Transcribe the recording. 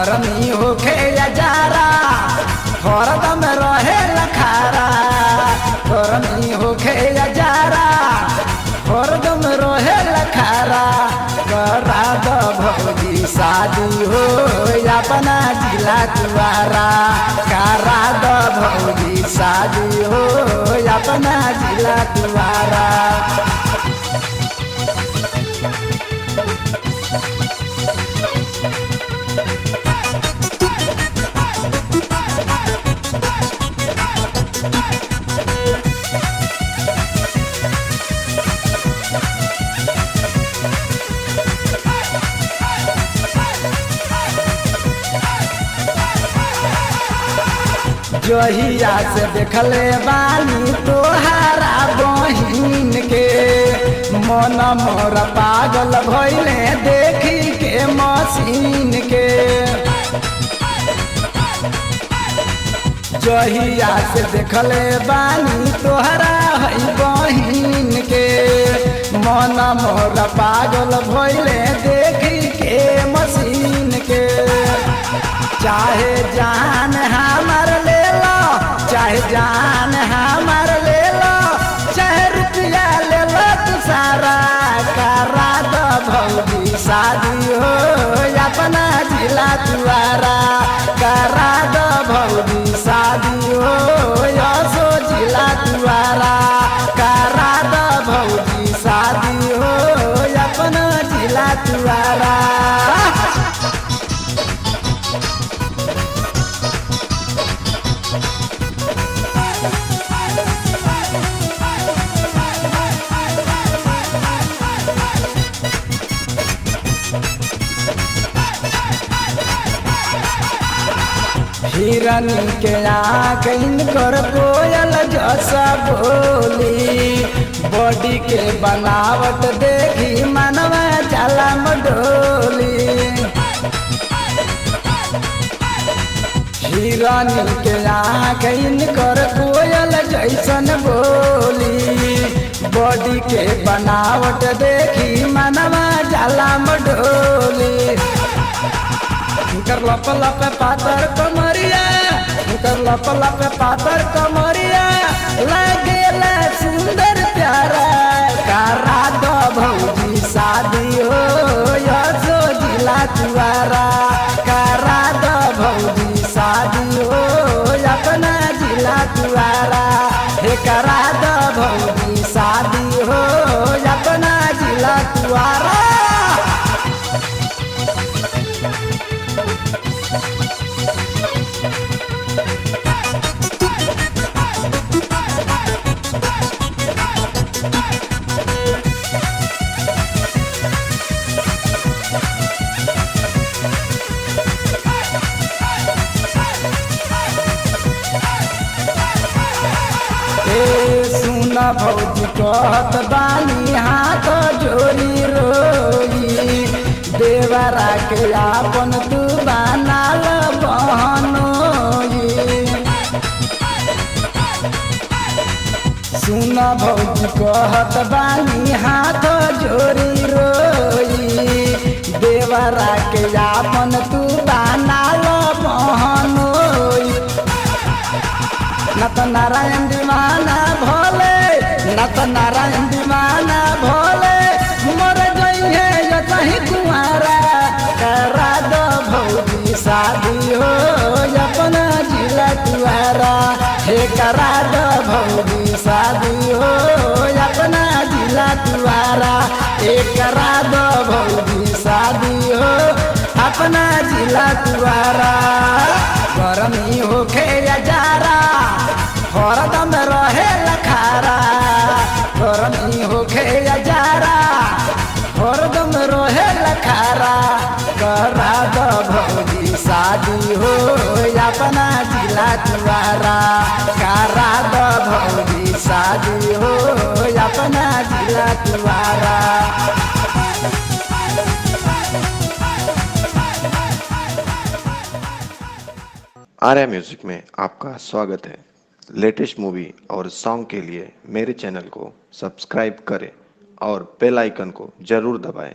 गरमी होखे या जारा हरदम रहे लखारा। गरमी होखे या जारा हरदम रहे लखारा। करा दो भौजी शादी हो अपना जिला तुम्हारा। करा दो भौजी शादी हो अपना जिला तुम्हारा। जहिया से देखले बानी तोहारा बहिन के मन मोर पागल भइले देखी के मशीन के। जहिया से देखले बानी तोहरा है बहिन के मन मोर पागल भइले देखी के मशीन के। चाहे जान हमार ले लो चाहे जान हमार ले लो चाहे रुपया ले लो तू सारा। करा दो भौजी शादी हो अपना जिला तुम्हारा। करा दो भौजी शादी हो सो जिला तुम्हारा। करा दो भौजी शादी हो अपना जिला तुम्हारा। हिरन के आँख इनकर कोयल जैसा बोली। बॉडी के बनावट देखी मनवा जाला मडोली। हिरन के आँख इनकर कोयल जैसन बोली। बॉडी के बनावट देखी मनवा जाला मडोली। उनकर लप लप पातर कमरिया उनकर लप लप पातर कमरिया लागेला सुंदर प्यारा। करा दो भौजी शादी हो सो जिला तुम्हारा। करा दो भौजी शादी हो अपना जिला तुम्हारा। हे करा दो भौजी शादी हो अपना जिला तुम्हारा। सुना भौजी कहत बानी हाथ जोड़ी रोई। देवरा के आपन तू बनाल बहनोई। सुना भौजी कहत बानी हाथ जोड़ी रोई। देवरा के आपन तू बनाल बहनोई। न तो नारायण दीवाना भोले न तो नारायण दीवाना भोले मर जइहे कहीं कुंवारा। करा दो भौजी शादी हो अपना जिला तुम्हारा। हे करा दो भौजी शादी हो अपना जिला तुम्हारा। हे करा दो भौजी शादी हो अपना जिला तुम्हारा। गरमी होखे या जारा हरदम रहे लखारा। गरमी होखे या जारा हरदम रहे लखारा। करा दो भौजी शादी हो अपना जिला तुम्हारा। करा दो भौजी शादी हो अपना जिला तुम्हारा। आर्या म्यूजिक में आपका स्वागत है। लेटेस्ट मूवी और सॉन्ग के लिए मेरे चैनल को सब्सक्राइब करें और बेल आइकन को जरूर दबाएं।